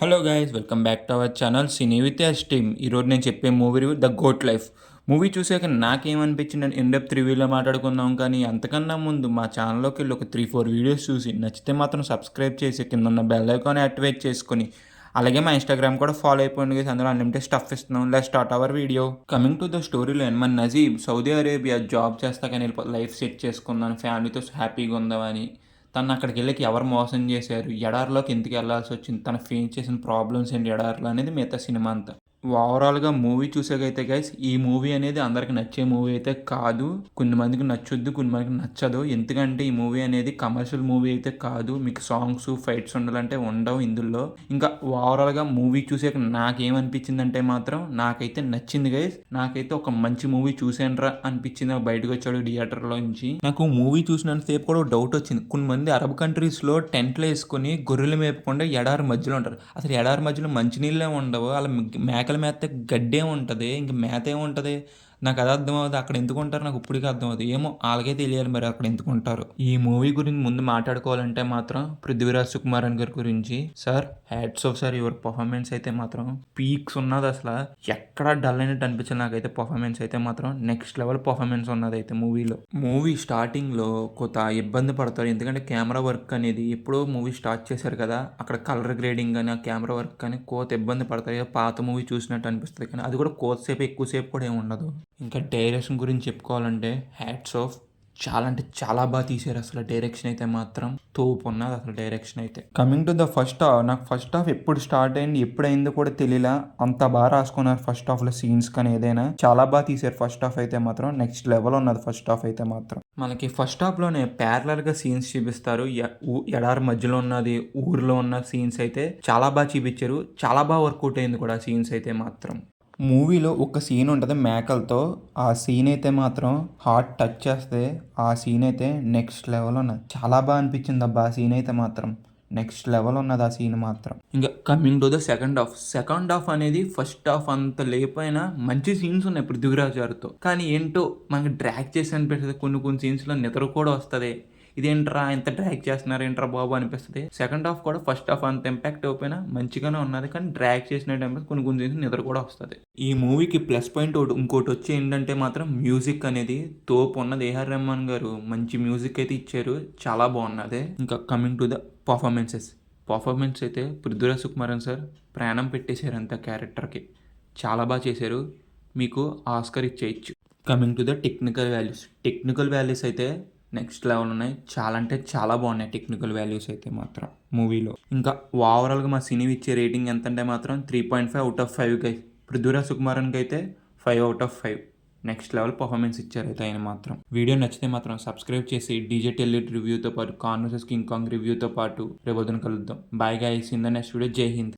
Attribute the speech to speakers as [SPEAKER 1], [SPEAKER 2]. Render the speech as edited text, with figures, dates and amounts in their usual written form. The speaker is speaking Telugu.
[SPEAKER 1] Hello guys, welcome back to our channel cine with Yash team. ఈరోజు నేను చెప్పే movie review the Goat Life. Movie చూసాక నాకేమనిపించింది అని ఇన్డెప్త్ రివ్యూలో మాట్లాడుకుందాం. కానీ అంతకన్నా ముందు మా ఛానల్లోకి వెళ్ళి ఒక 3-4 వీడియోస్ చూసి నచ్చితే మాత్రం సబ్స్క్రైబ్ చేసి కింద ఉన్న బెల్ ఐకాన్ యాక్టివేట్ చేసుకొని అలాగే మా ఇన్స్టాగ్రామ్ కూడా ఫాలో అయిపోయింది గైస్. అందులో అన్లిమిటెడ్ స్టఫ్ ఇస్తున్నాం. Let's start our video. Coming to the story line, మన నజీబ్ సౌదీ అరేబియా జాబ్ చేస్తాకని లైఫ్ సెట్ చేసుకుందాను, ఫ్యామిలీతో హ్యాపీగా ఉందామని. తను అక్కడికి వెళ్ళి ఎవరు మోసం చేశారు, ఎడారిలోకి ఎందుకు వెళ్ళాల్సి వచ్చింది, తను ఫేస్ చేసిన ప్రాబ్లమ్స్ ఏంటి ఎడారిలో అనేది మిగతా సినిమా అంతా. ఓవరాల్గా మూవీ చూసాకైతే గైస్, ఈ మూవీ అనేది అందరికి నచ్చే మూవీ అయితే కాదు. కొంతమందికి నచ్చొద్దు, కొంతమందికి నచ్చదు. ఎందుకంటే ఈ మూవీ అనేది కమర్షియల్ మూవీ అయితే కాదు. మీకు సాంగ్స్ ఫైట్స్ ఉండాలంటే ఉండవు ఇందులో. ఇంకా ఓవరాల్గా మూవీ చూసాక నాకేమనిపించిందంటే మాత్రం నాకైతే నచ్చింది గైస్. నాకైతే ఒక మంచి మూవీ చూసానురా అనిపించింది. బయటకు వచ్చాడు థియేటర్లో నుంచి. నాకు మూవీ చూసినంతసేపు కూడా డౌట్ వచ్చింది. కొంతమంది అరబ్ కంట్రీస్లో టెంట్లు వేసుకొని గొర్రెలు మేపకుండా ఎడారి మధ్యలో ఉంటారు. అసలు ఎడారి మధ్యలో మంచినీళ్ళే ఉండవు. అలా మేకల మేత గడ్డే ఉంటుంది, ఇంక మేత ఏముంటుంది. నాకు అది అర్థమవుతుంది. అక్కడ ఎందుకు ఉంటారు నాకు ఇప్పటికీ అర్థమవుతుంది. ఏమో వాళ్ళకే తెలియాలి మరి అక్కడ ఎందుకు ఉంటారు. ఈ మూవీ గురించి ముందు మాట్లాడుకోవాలంటే మాత్రం పృథ్వీరాజ్ సుకుమారన్ గారి గురించి. Sir hats off sir, your performance అయితే మాత్రం పీక్స్ ఉన్నది. అసలు ఎక్కడా డల్ అయినట్టు అనిపించింది నాకైతే. పర్ఫార్మెన్స్ అయితే మాత్రం నెక్స్ట్ లెవెల్ పర్ఫార్మెన్స్ ఉన్నది అయితే మూవీలో. మూవీ స్టార్టింగ్లో కొంత ఇబ్బంది పడతారు, ఎందుకంటే కెమెరా వర్క్ అనేది ఎప్పుడో మూవీ స్టార్ట్ చేశారు కదా, అక్కడ కలర్ గ్రేడింగ్ కానీ ఆ కెమెరా వర్క్ కానీ కోత ఇబ్బంది పడతాయి. పాత మూవీ చూసినట్టు అనిపిస్తుంది, కానీ అది కూడా కోతసేపు ఎక్కువసేపు కూడా ఏమి ఉండదు. ఇంకా డైరెక్షన్ గురించి చెప్పుకోవాలంటే హ్యాట్స్ ఆఫ్, చాలా అంటే చాలా బాగా తీశారు. అసలు డైరెక్షన్ అయితే మాత్రం తోపు ఉన్నది అసలు డైరెక్షన్ అయితే. Coming to the first half, నాకు ఫస్ట్ హాఫ్ ఎప్పుడు స్టార్ట్ అయింది ఎప్పుడైందో కూడా తెలియలా. అంత బాగా రాసుకున్నారు ఫస్ట్ హాఫ్లో సీన్స్ కానీ ఏదైనా చాలా బాగా తీశారు. ఫస్ట్ హాఫ్ అయితే మాత్రం నెక్స్ట్ లెవెల్ ఉన్నది ఫస్ట్ హాఫ్ అయితే మాత్రం. మనకి ఫస్ట్ హాఫ్లోనే ప్యారలల్గా సీన్స్ చూపిస్తారు. ఎడారి మధ్యలో ఉన్నది, ఊర్లో ఉన్న సీన్స్ అయితే చాలా బాగా చూపించారు. చాలా బాగా వర్కౌట్ అయింది కూడా సీన్స్ అయితే మాత్రం. మూవీలో ఒక సీన్ ఉంటుంది మేకలతో. ఆ సీన్ అయితే మాత్రం హార్ట్ టచ్ చేస్తే ఆ సీన్ అయితే నెక్స్ట్ లెవెల్ ఉన్నది. చాలా బాగా అనిపించింది అబ్బా ఆ సీన్ అయితే మాత్రం. నెక్స్ట్ లెవెల్ ఉన్నది ఆ సీన్ మాత్రం. ఇంకా coming to the second half. Second half అనేది ఫస్ట్ హాఫ్ అంత లేకపోయినా మంచి సీన్స్ ఉన్నాయి పృథ్వీరాజ్ గారితో. కానీ ఏంటో మనకి డ్రాగ్ చేసి అనిపిస్తుంది. కొన్ని సీన్స్లో నిద్ర కూడా వస్తుంది. ఇదేంట్రా ఇంత డ్రాగ్ చేస్తున్నారు ఏంట్రా బాబు అనిపిస్తుంది. సెకండ్ హాఫ్ కూడా ఫస్ట్ హాఫ్ అంత ఇంపాక్ట్ అయిపోయినా మంచిగానే ఉన్నది, కానీ డ్రాగ్ చేసిన టైం కొన్ని సీన్స్ నిద్ర కూడా వస్తుంది. ఈ మూవీకి ప్లస్ పాయింట్ ఇంకోటి వచ్చి ఏంటంటే మాత్రం మ్యూజిక్ అనేది తోపు ఉన్నది. ఏఆర్ రెహమాన్ గారు మంచి మ్యూజిక్ అయితే ఇచ్చారు, చాలా బాగున్నది. ఇంకా కమింగ్ టు ద పర్ఫార్మెన్స్ అయితే పృథ్వీరాజ్ సుకుమారన్ సార్ ప్రాణం పెట్టేశారు అంత క్యారెక్టర్కి. చాలా బాగా చేశారు, మీకు ఆస్కర్ ఇచ్చేయచ్చు. Coming to the technical values అయితే నెక్స్ట్ లెవెల్ ఉన్నాయి. చాలా అంటే చాలా బాగున్నాయి టెక్నికల్ వాల్యూస్ అయితే మాత్రం మూవీలో. ఇంకా ఓవరాల్గా మా సినీ ఇచ్చే రేటింగ్ ఎంత అంటే మాత్రం 3.5 అవుట్ ఆఫ్ 5 గైస్. పృథ్వీరాజ్ సుకుమారన్కి అయితే 5 out of 5. Next level performance ఇచ్చారు అయితే ఆయన మాత్రం. వీడియో నచ్చితే మాత్రం సబ్స్క్రైబ్ చేసి డీజే టెల్లిట్ రివ్యూతో పాటు కార్న్ వర్సెస్ కింగ్ కాంగ్ రివ్యూతో పాటు రేపొద్దున కలుద్దాం. Bye guys, in the next video. జై హింద్.